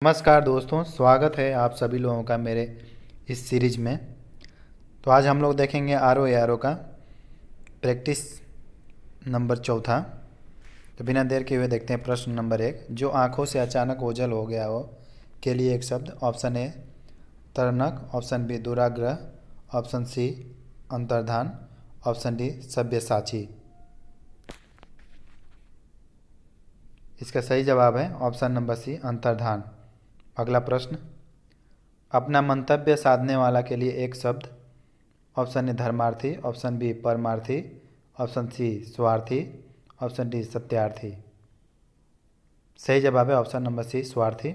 नमस्कार दोस्तों, स्वागत है आप सभी लोगों का मेरे इस सीरीज में। तो आज हम लोग देखेंगे आर ओ का प्रैक्टिस नंबर चौथा। तो बिना देर के हुए देखते हैं प्रश्न नंबर 1। जो आंखों से अचानक ओझल हो गया हो के लिए एक शब्द। ऑप्शन ए तरणक, ऑप्शन बी दुराग्रह, ऑप्शन सी अंतर्धान, ऑप्शन डी सब्यसाची। इसका सही जवाब है ऑप्शन नंबर सी अंतर्धान। अगला प्रश्न, अपना मंतव्य साधने वाला के लिए एक शब्द। ऑप्शन ए धर्मार्थी, ऑप्शन बी परमार्थी, ऑप्शन सी स्वार्थी, ऑप्शन डी सत्यार्थी। सही जवाब है ऑप्शन नंबर सी स्वार्थी।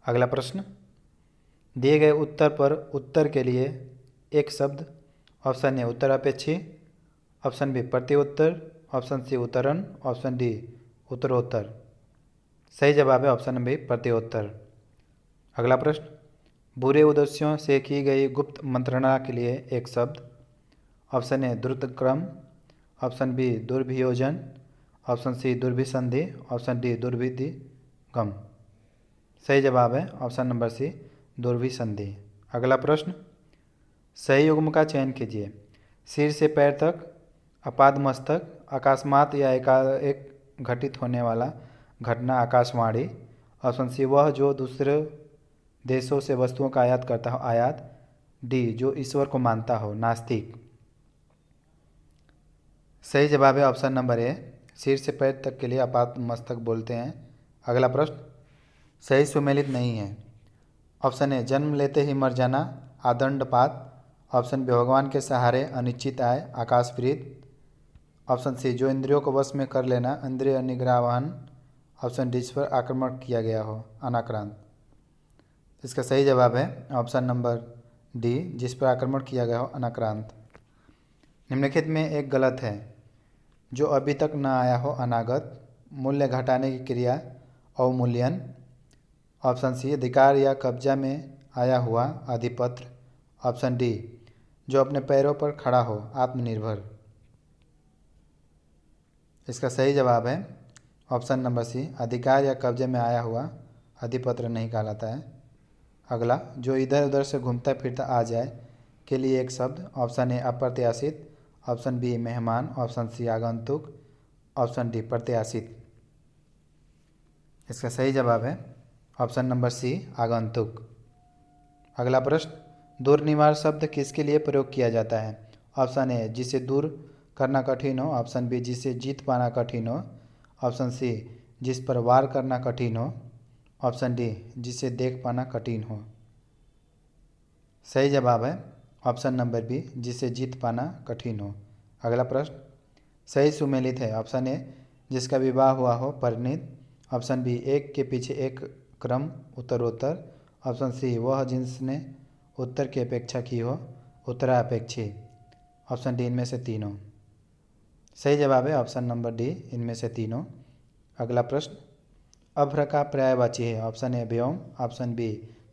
अगला प्रश्न, दिए गए उत्तर पर उत्तर के लिए एक शब्द। ऑप्शन ए उत्तरापेक्षी, ऑप्शन बी प्रत्युत्तर, ऑप्शन सी उत्तरण, ऑप्शन डी उत्तरोत्तर। सही जवाब है ऑप्शन नंबर बी प्रत्युत्तर। अगला प्रश्न, बुरे उद्देश्यों से की गई गुप्त मंत्रणा के लिए एक शब्द। ऑप्शन ए द्रुतक्रम, ऑप्शन बी दुर्भियोजन, ऑप्शन सी दुर्भिसंधि, ऑप्शन डी दुर्विधिगम। सही जवाब है ऑप्शन नंबर सी दुर्भिसंधि। अगला प्रश्न, सही युग्म का चयन कीजिए। सिर से पैर तक, आपादमस्तक, अकस्मात या एकाएक घटित होने वाला घटना आकाशवाणी, ऑप्शन सी वह जो दूसरे देशों से वस्तुओं का आयात करता हो आयात, डी जो ईश्वर को मानता हो नास्तिक। सही जवाब है ऑप्शन नंबर ए सिर से पैर तक के लिए आपात मस्तक बोलते हैं। अगला प्रश्न सही सुमेलित नहीं है। ऑप्शन ए जन्म लेते ही मर जाना आदंडपात, ऑप्शन बी भगवान के सहारे अनिश्चित आय आकाशप्रीत, ऑप्शन सी जो इंद्रियों को वश में कर लेना इंद्रिय निग्रहवान, ऑप्शन डी पर आक्रमण किया गया हो अनाक्रांत। इसका सही जवाब है ऑप्शन नंबर डी जिस पर आक्रमण किया गया हो अनाक्रांत। निम्नलिखित में एक गलत है। जो अभी तक न आया हो अनागत, मूल्य घटाने की क्रिया अवमूल्यन, ऑप्शन सी अधिकार या कब्जा में आया हुआ अधिपत्र, ऑप्शन डी जो अपने पैरों पर खड़ा हो आत्मनिर्भर। इसका सही जवाब है ऑप्शन नंबर सी अधिकार या कब्जे में आया हुआ अधिपत्र नहीं कहलाता है। अगला, जो इधर उधर से घूमता फिरता आ जाए के लिए एक शब्द। ऑप्शन ए अप्रत्याशित, ऑप्शन बी मेहमान, ऑप्शन सी आगंतुक, ऑप्शन डी प्रत्याशित। इसका सही जवाब है ऑप्शन नंबर सी आगंतुक। अगला प्रश्न, दुर्निवार शब्द किसके लिए प्रयोग किया जाता है। ऑप्शन ए जिसे दूर करना कठिन हो, ऑप्शन बी जिसे जीत पाना कठिन हो, ऑप्शन सी जिस पर वार करना कठिन हो, ऑप्शन डी जिसे देख पाना कठिन हो। सही जवाब है ऑप्शन नंबर बी जिसे जीत पाना कठिन हो। अगला प्रश्न सही सुमेलित है। ऑप्शन ए जिसका विवाह हुआ हो परिणीत, ऑप्शन बी एक के पीछे एक क्रम उत्तरोत्तर, ऑप्शन सी वह जिसने उत्तर की अपेक्षा की हो उत्तरापेक्षी, ऑप्शन डी इनमें से तीनों। सही जवाब है ऑप्शन नंबर डी इनमें से तीनों। अगला प्रश्न, अभ्र का पर्यायवाची है। ऑप्शन ए व्योम, ऑप्शन बी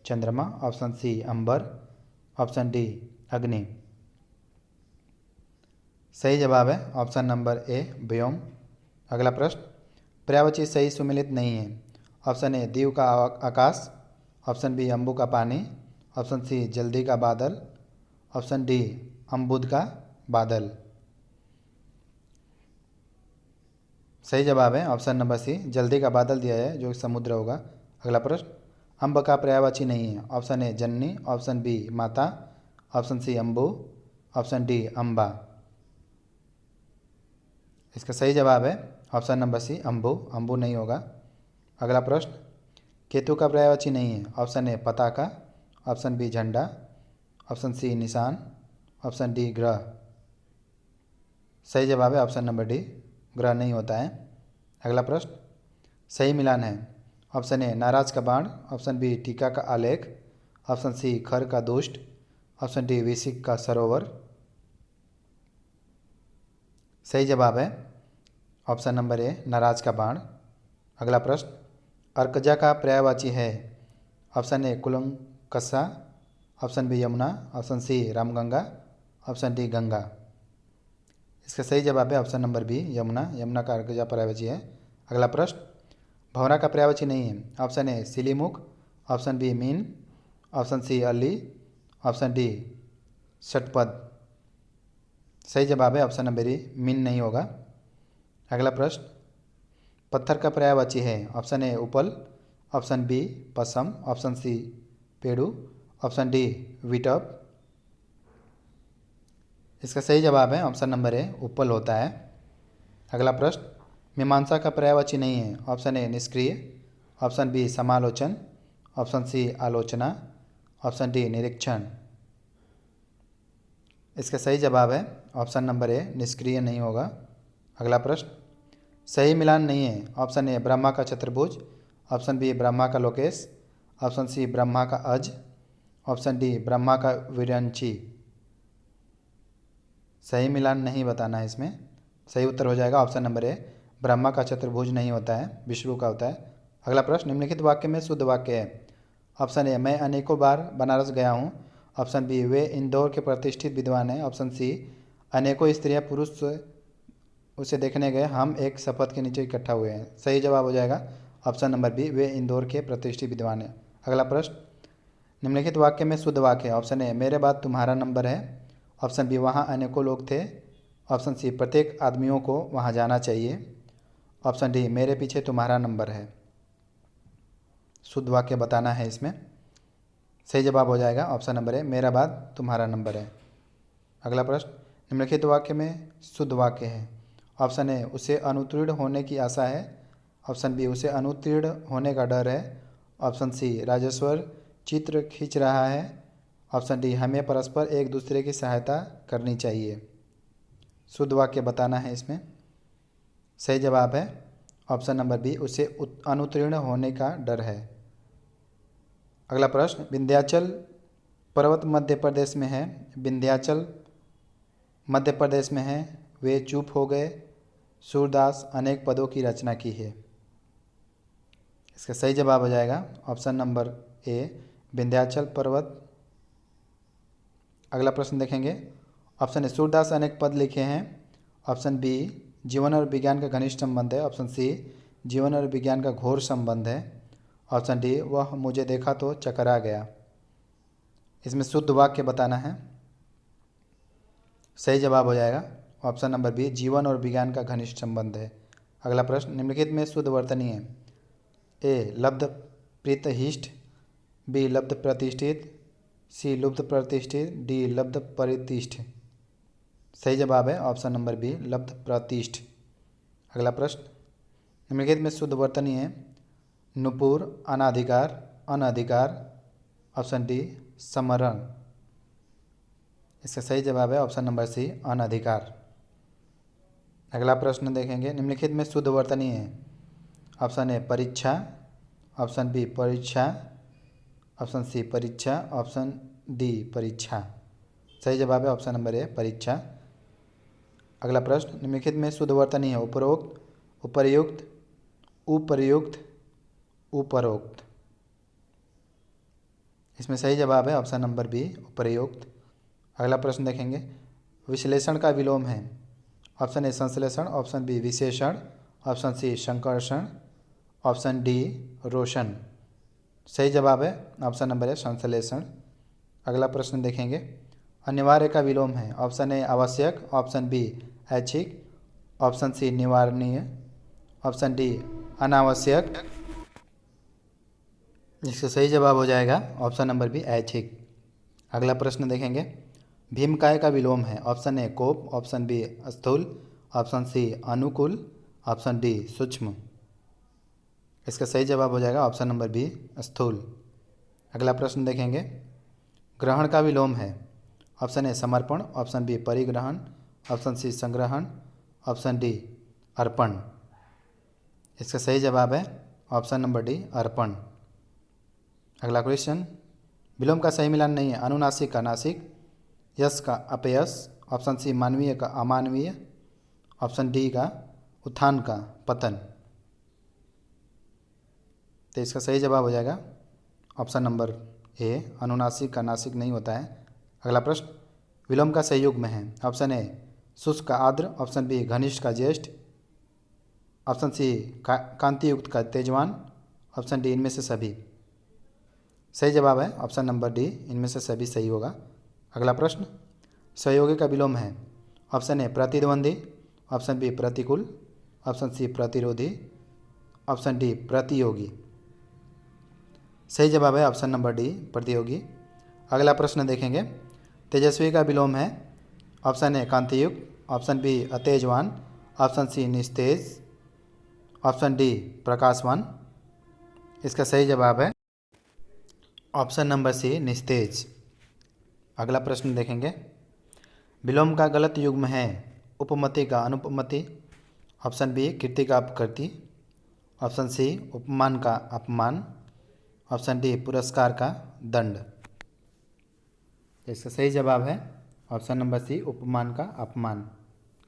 चंद्रमा, ऑप्शन सी अंबर, ऑप्शन डी अग्नि। सही जवाब है ऑप्शन नंबर ए व्योम। अगला प्रश्न, पर्यायवाची सही सुमेलित नहीं है। ऑप्शन ए दीव का आकाश, ऑप्शन बी अम्बु का पानी, ऑप्शन सी जल्दी का बादल, ऑप्शन डी अम्बुद का बादल। सही जवाब है ऑप्शन नंबर सी जल्दी का बादल दिया है जो समुद्र होगा। अगला प्रश्न, अम्ब का पर्यायवाची नहीं है। ऑप्शन ए जननी, ऑप्शन बी माता, ऑप्शन सी अम्बु, ऑप्शन डी अम्बा। इसका सही जवाब है ऑप्शन नंबर सी अम्बु, अम्बु नहीं होगा। अगला प्रश्न, केतु का पर्यायवाची नहीं है। ऑप्शन ए पताका, ऑप्शन बी झंडा, ऑप्शन सी निशान, ऑप्शन डी ग्रह। सही जवाब है ऑप्शन नंबर डी ग्रह नहीं होता है। अगला प्रश्न, सही मिलान है। ऑप्शन ए नाराज का बाण, ऑप्शन बी टीका का आलेख, ऑप्शन सी खर का दुष्ट, ऑप्शन डी विसिक का सरोवर। सही जवाब है ऑप्शन नंबर ए नाराज का बाण। अगला प्रश्न, अर्कजा का पर्यायवाची है। ऑप्शन ए कुलंकसा, option B Yamuna, option C Ramganga, option D Ganga. इसका सही जवाब है ऑप्शन नंबर बी यमुना, का अर्कजा पर्यायवाची है। अगला प्रश्न, भंवरा का पर्यायवाची नहीं है। ऑप्शन ए सिलीमुख, ऑप्शन बी मीन, ऑप्शन सी अर्ली, ऑप्शन डी षटपद। सही जवाब है ऑप्शन नंबर ए मीन नहीं होगा। अगला प्रश्न, पत्थर का पर्यायवाची है। ऑप्शन ए उपल, ऑप्शन बी पसम, ऑप्शन सी पेड़ू, ऑप्शन डी विटप। इसका सही जवाब है ऑप्शन नंबर ए उपल होता है। अगला प्रश्न, मीमांसा का पर्यायवाची नहीं है। ऑप्शन ए निष्क्रिय, ऑप्शन बी समालोचन, ऑप्शन सी आलोचना, ऑप्शन डी निरीक्षण। इसका सही जवाब है ऑप्शन नंबर ए निष्क्रिय नहीं होगा। अगला प्रश्न, सही मिलान नहीं है। ऑप्शन ए ब्रह्मा का चतुर्भुज, ऑप्शन बी ब्रह्मा का लोकेश, ऑप्शन सी ब्रह्मा का अज, ऑप्शन डी ब्रह्मा का विरंची। सही मिलान नहीं बताना है इसमें। सही उत्तर हो जाएगा ऑप्शन नंबर ए ब्रह्मा का चतुर्भुज नहीं होता है, विष्णु का होता है। अगला प्रश्न, निम्नलिखित वाक्य में शुद्ध वाक्य है। ऑप्शन ए मैं अनेकों बार बनारस गया हूँ, ऑप्शन बी वे इंदौर के प्रतिष्ठित विद्वान हैं, ऑप्शन सी अनेकों स्त्रियाँ पुरुष उसे देखने गए, हम एक शपथ के नीचे इकट्ठा हुए हैं। सही जवाब हो जाएगा ऑप्शन नंबर बी वे इंदौर के प्रतिष्ठित विद्वान हैं। अगला प्रश्न, निम्नलिखित वाक्य में शुद्ध वाक्य है। ऑप्शन ए मेरे बाद तुम्हारा नंबर है, ऑप्शन बी वहाँ अनेकों लोग थे, ऑप्शन सी प्रत्येक आदमियों को वहाँ जाना चाहिए, ऑप्शन डी मेरे पीछे तुम्हारा नंबर है। शुद्ध वाक्य बताना है इसमें। सही जवाब हो जाएगा ऑप्शन नंबर ए मेरा बाद तुम्हारा नंबर है। अगला प्रश्न, निम्नलिखित वाक्य में शुद्ध वाक्य है। ऑप्शन ए उसे अनुत्तीर्ण होने की आशा है, ऑप्शन बी उसे अनुत्तीर्ण होने का डर है, ऑप्शन सी राजेश्वर चित्र खींच रहा है, ऑप्शन डी हमें परस्पर एक दूसरे की सहायता करनी चाहिए। शुद्ध वाक्य बताना है इसमें। सही जवाब है ऑप्शन नंबर बी उसे अनुत्तीर्ण होने का डर है। अगला प्रश्न, विंध्याचल पर्वत मध्य प्रदेश में है, विंध्याचल मध्य प्रदेश में है, वे चुप हो गए, सूरदास अनेक पदों की रचना की है। इसका सही जवाब हो जाएगा ऑप्शन नंबर ए विंध्याचल पर्वत। अगला प्रश्न देखेंगे। ऑप्शन ए सूरदास अनेक पद लिखे हैं, ऑप्शन बी जीवन और विज्ञान का घनिष्ठ संबंध है, ऑप्शन सी जीवन और विज्ञान का घोर संबंध है, ऑप्शन डी वह मुझे देखा तो चकरा गया। इसमें शुद्ध वाक्य बताना है। सही जवाब हो जाएगा ऑप्शन नंबर बी जीवन और विज्ञान का घनिष्ठ संबंध है। अगला प्रश्न, निम्नलिखित में शुद्ध वर्तनी है। ए लब्ध प्रीतहिष्ट, बी लब्ध प्रतिष्ठित, सी लुब्ध प्रतिष्ठित, डी लब्ध परितिष्ठ। सही जवाब है ऑप्शन नंबर बी लब्ध प्रतिष्ठ। अगला प्रश्न, निम्नलिखित में शुद्ध वर्तनी है। नुपुर अनाधिकार, अनधिकार, ऑप्शन डी समरण। इसका सही जवाब है ऑप्शन नंबर सी अनधिकार। अगला प्रश्न देखेंगे। निम्नलिखित में शुद्ध वर्तनी है। ऑप्शन ए परीक्षा, ऑप्शन बी परीक्षा, ऑप्शन सी परीक्षा, ऑप्शन डी परीक्षा। सही जवाब है ऑप्शन नंबर ए परीक्षा। अगला प्रश्न, निम्नलिखित में शुद्ध वर्तनी है। उपरोक्त, उपर्युक्त, उपर्युक्त, उपरोक्त। इसमें सही जवाब है ऑप्शन नंबर बी उपर्युक्त। अगला प्रश्न देखेंगे। विश्लेषण का विलोम है। ऑप्शन ए संश्लेषण, ऑप्शन बी विशेषण, option C Sankarshan, option D रोशन। सही जवाब है ऑप्शन नंबर ए संश्लेषण। अगला प्रश्न देखेंगे। अनिवार्य का विलोम है। ऑप्शन ए आवश्यक, ऑप्शन बी ऐच्छिक, ऑप्शन सी निवारणीय, ऑप्शन डी अनावश्यक। इसका सही जवाब हो जाएगा ऑप्शन नंबर बी ऐच्छिक। अगला प्रश्न देखेंगे। भीमकाय का विलोम है। ऑप्शन ए कोप, ऑप्शन बी स्थूल, ऑप्शन सी अनुकूल, ऑप्शन डी सूक्ष्म। इसका सही जवाब हो जाएगा ऑप्शन नंबर बी स्थूल। अगला प्रश्न देखेंगे। ग्रहण का विलोम है। ऑप्शन ए समर्पण, ऑप्शन बी परिग्रहण, ऑप्शन सी संग्रहण, ऑप्शन डी अर्पण। इसका सही जवाब है ऑप्शन नंबर डी अर्पण। अगला क्वेश्चन। विलोम का सही मिलान नहीं है। अनुनासिक का नासिक, यश का अपयश, ऑप्शन सी मानवीय का अमानवीय, ऑप्शन डी का उत्थान का पतन। तो इसका सही जवाब हो जाएगा ऑप्शन नंबर ए अनुनासिक का नासिक नहीं होता है। अगला प्रश्न। विलोम का सही युग्म है। ऑप्शन ए शुष्क का आर्द्र, ऑप्शन बी घनिष्ठ का ज्येष्ठ, ऑप्शन सी कांतियुक्त का तेजवान, ऑप्शन डी इनमें से सभी। सही जवाब है ऑप्शन नंबर डी, इनमें से सभी सही होगा। अगला प्रश्न, सहयोगी का विलोम है। ऑप्शन ए प्रतिद्वंदी, ऑप्शन बी प्रतिकूल, ऑप्शन सी प्रतिरोधी, ऑप्शन डी प्रतियोगी। सही जवाब है ऑप्शन नंबर डी, प्रतियोगी। अगला प्रश्न देखेंगे, तेजस्वी का विलोम है। ऑप्शन ए कांतियुक्त, ऑप्शन बी अतेजवान, ऑप्शन सी निस्तेज, ऑप्शन डी प्रकाशवान। इसका सही जवाब है ऑप्शन नंबर सी निस्तेज। अगला प्रश्न देखेंगे, विलोम का गलत युग्म है। उपमति का अनुपमति, ऑप्शन बी कीर्ति का अपकीर्ति, ऑप्शन सी उपमान का अपमान, ऑप्शन डी पुरस्कार का दंड। इसका सही जवाब है ऑप्शन नंबर सी उपमान का अपमान,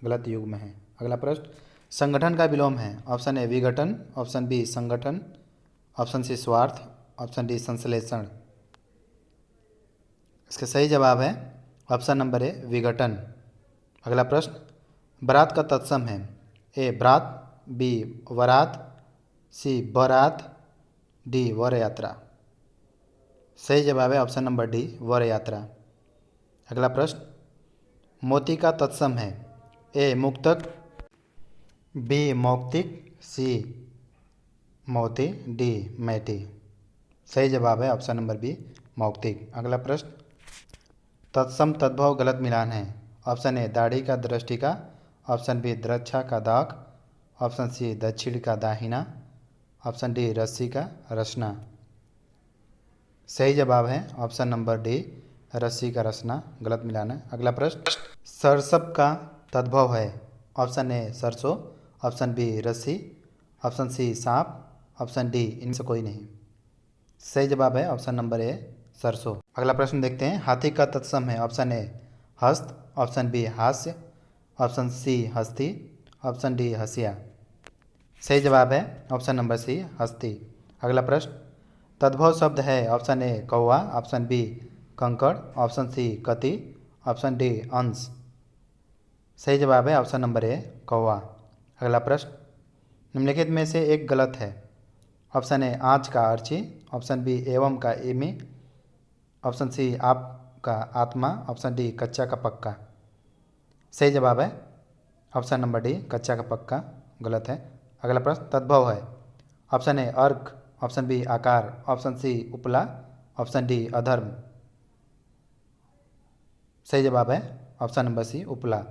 गलत युग्म है। अगला प्रश्न, संगठन का विलोम है। ऑप्शन ए विघटन, ऑप्शन बी संगठन, ऑप्शन सी स्वार्थ, ऑप्शन डी संश्लेषण। इसका सही जवाब है ऑप्शन नंबर ए विघटन। अगला प्रश्न, बारात का तत्सम है। ए बरात, बी वरात, सी बारात, डी वर यात्रा। सही जवाब है ऑप्शन नंबर डी वर यात्रा। अगला प्रश्न, मोती का तत्सम है। ए मुक्तक, बी मौक्तिक, सी मोती, डी मैटी। सही जवाब है ऑप्शन नंबर बी मौक्तिक। अगला प्रश्न, तत्सम तद्भव गलत मिलान है। ऑप्शन ए दाढ़ी का दृष्टि का, ऑप्शन बी द्रक्षा का दाग, ऑप्शन सी दक्षिण का दाहिना, ऑप्शन डी रस्सी का रसना। सही जवाब है ऑप्शन नंबर डी रस्सी का रसना, गलत मिलान है। अगला प्रश्न, सरसप का तद्भव है। ऑप्शन ए सरसों, ऑप्शन बी रस्सी, ऑप्शन सी सांप, ऑप्शन डी इनमें से कोई नहीं। सही जवाब है ऑप्शन नंबर ए सरसों। अगला प्रश्न देखते हैं, हाथी का तत्सम है। ऑप्शन ए हस्त, ऑप्शन बी हास्य, ऑप्शन सी हस्ती, ऑप्शन डी हसिया। सही जवाब है ऑप्शन नंबर सी हस्ती। अगला प्रश्न, तद्भव शब्द है। ऑप्शन ए कौवा, ऑप्शन बी कंकड़, ऑप्शन सी कति, ऑप्शन डी अंश। सही जवाब है ऑप्शन नंबर ए कौवा। अगला प्रश्न, निम्नलिखित में से एक गलत है। ऑप्शन ए आँच का अर्ची, ऑप्शन बी एवं का एमी, ऑप्शन सी आप का आत्मा, ऑप्शन डी कच्चा का पक्का। सही जवाब है ऑप्शन नंबर डी कच्चा का पक्का, गलत है। अगला प्रश्न, तद्भव है। ऑप्शन ए अर्क, ऑप्शन बी आकार, ऑप्शन सी उपला, ऑप्शन डी अधर्म। सही जवाब है ऑप्शन नंबर सी उपला।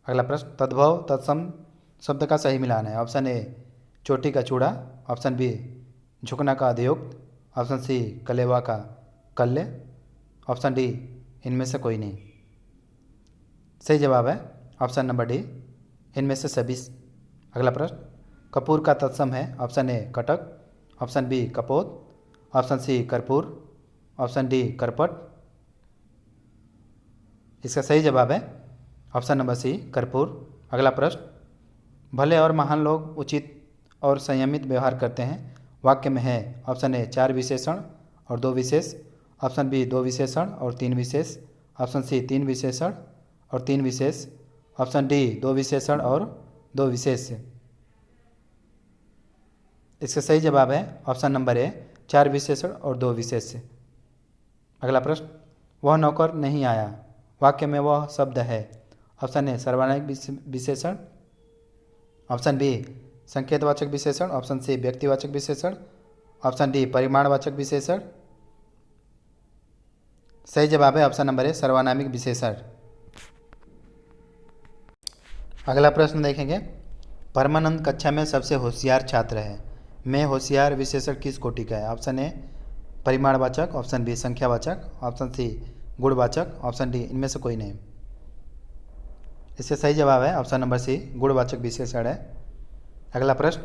अगला प्रश्न, तद्भव तत्सम शब्द का सही मिलान है। ऑप्शन ए चोटी का चूड़ा, ऑप्शन बी झुकना का अधियुक्त, ऑप्शन सी कलेवा का कल्ले, ऑप्शन डी इनमें से कोई नहीं। सही जवाब है ऑप्शन नंबर डी इनमें से सभी। अगला प्रश्न, कपूर का तत्सम है। ऑप्शन ए कटक, ऑप्शन बी कपोत, ऑप्शन सी कर्पूर, ऑप्शन डी करपट। इसका सही जवाब है ऑप्शन नंबर सी कर्पूर। अगला प्रश्न, भले और महान लोग उचित और संयमित व्यवहार करते हैं, वाक्य में है। ऑप्शन ए 4 विशेषण और 2 विशेष, ऑप्शन बी 2 विशेषण और 3 विशेष, ऑप्शन सी 3 विशेषण और 3 विशेष, ऑप्शन डी 2 विशेषण और 2 विशेष। इसका सही जवाब है ऑप्शन नंबर ए 4 विशेषण और 2 विशेष। अगला प्रश्न, वह नौकर नहीं आया, वाक्य में वह शब्द है। ऑप्शन ए सर्वनामिक विशेषण, ऑप्शन बी संकेतवाचक विशेषण, ऑप्शन सी व्यक्तिवाचक विशेषण, ऑप्शन डी परिमाणवाचक विशेषण। सही जवाब है ऑप्शन नंबर ए सर्वनामिक विशेषण। अगला प्रश्न देखेंगे, परमानंद कक्षा में सबसे होशियार छात्र है। मैं होशियार विशेषण किस कोटि का है। ऑप्शन ए परिमाणवाचक, ऑप्शन बी संख्यावाचक, ऑप्शन सी गुणवाचक, ऑप्शन डी इनमें से कोई नहीं। इससे सही जवाब है ऑप्शन नंबर सी गुणवाचक विशेषण है। अगला प्रश्न,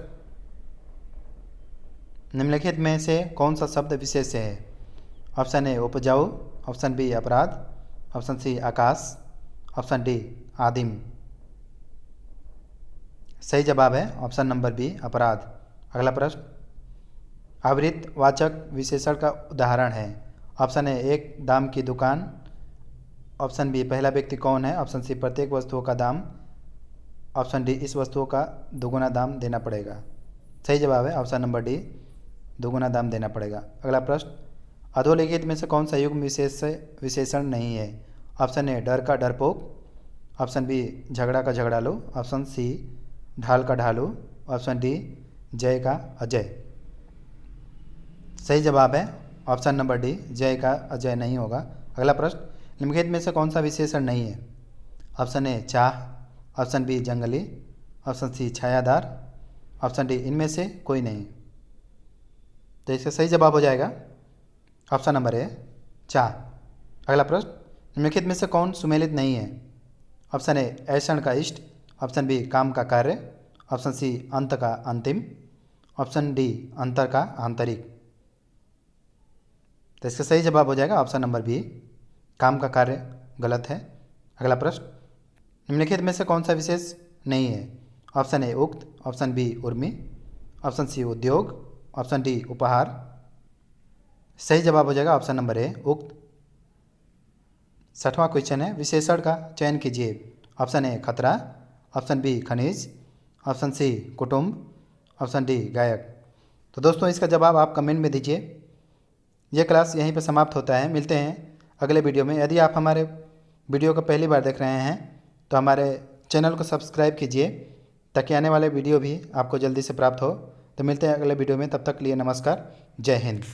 निम्नलिखित में से कौन सा शब्द विशेष है। ऑप्शन ए उपजाऊ, ऑप्शन बी अपराध, ऑप्शन सी आकाश, ऑप्शन डी आदिम। सही जवाब है ऑप्शन नंबर बी अपराध। अगला प्रश्न, आवृत्तिवाचक विशेषण का उदाहरण है। ऑप्शन ए एक दाम की दुकान, ऑप्शन बी पहला व्यक्ति कौन है, ऑप्शन सी प्रत्येक वस्तुओं का दाम, ऑप्शन डी इस वस्तुओं का दोगुना दाम देना पड़ेगा। सही जवाब है ऑप्शन नंबर डी दोगुना दाम देना पड़ेगा। अगला प्रश्न, अधोलिखित में से कौन सा युग्म विशेषण नहीं है? ऑप्शन ए डर का डरपोक, ऑप्शन बी झगड़ा का झगड़ालू, ऑप्शन सी ढाल का ढालू, ऑप्शन डी जय का अजय। सही जवाब है ऑप्शन नंबर डी, जय का अजय नहीं होगा। अगला प्रश्न, निम्नलिखित में से कौन सा विशेषण नहीं है? ऑप्शन ए चाह, ऑप्शन बी जंगली, ऑप्शन सी छायादार, ऑप्शन डी इनमें से कोई नहीं। तो इसका सही जवाब हो जाएगा ऑप्शन नंबर ए चाह। अगला प्रश्न, निम्नलिखित में से कौन सुमेलित नहीं है? ऑप्शन ए ऐषण का इष्ट, ऑप्शन बी काम का कार्य, ऑप्शन सी अंत का अंतिम, ऑप्शन डी अंतर का आंतरिक। तो इसका सही जवाब हो जाएगा ऑप्शन नंबर बी, काम का कार्य गलत है। अगला प्रश्न, निम्नलिखित में से कौन सा विशेष नहीं है? ऑप्शन ए उक्त, ऑप्शन बी उर्मी, ऑप्शन सी उद्योग, ऑप्शन डी उपहार। सही जवाब हो जाएगा ऑप्शन नंबर ए उक्त। 6वां क्वेश्चन है, विशेषण का चयन कीजिए। ऑप्शन ए खतरा, ऑप्शन बी खनिज, ऑप्शन सी कुटुंब, ऑप्शन डी गायक। तो दोस्तों इसका जवाब आप कमेंट में दीजिए। यह क्लास यहीं पर समाप्त होता है। मिलते हैं अगले वीडियो में। यदि आप हमारे वीडियो को पहली बार देख रहे हैं तो हमारे चैनल को सब्सक्राइब कीजिए ताकि आने वाले वीडियो भी आपको जल्दी से प्राप्त हो। तो मिलते हैं अगले वीडियो में, तब तक के लिए नमस्कार, जय हिंद।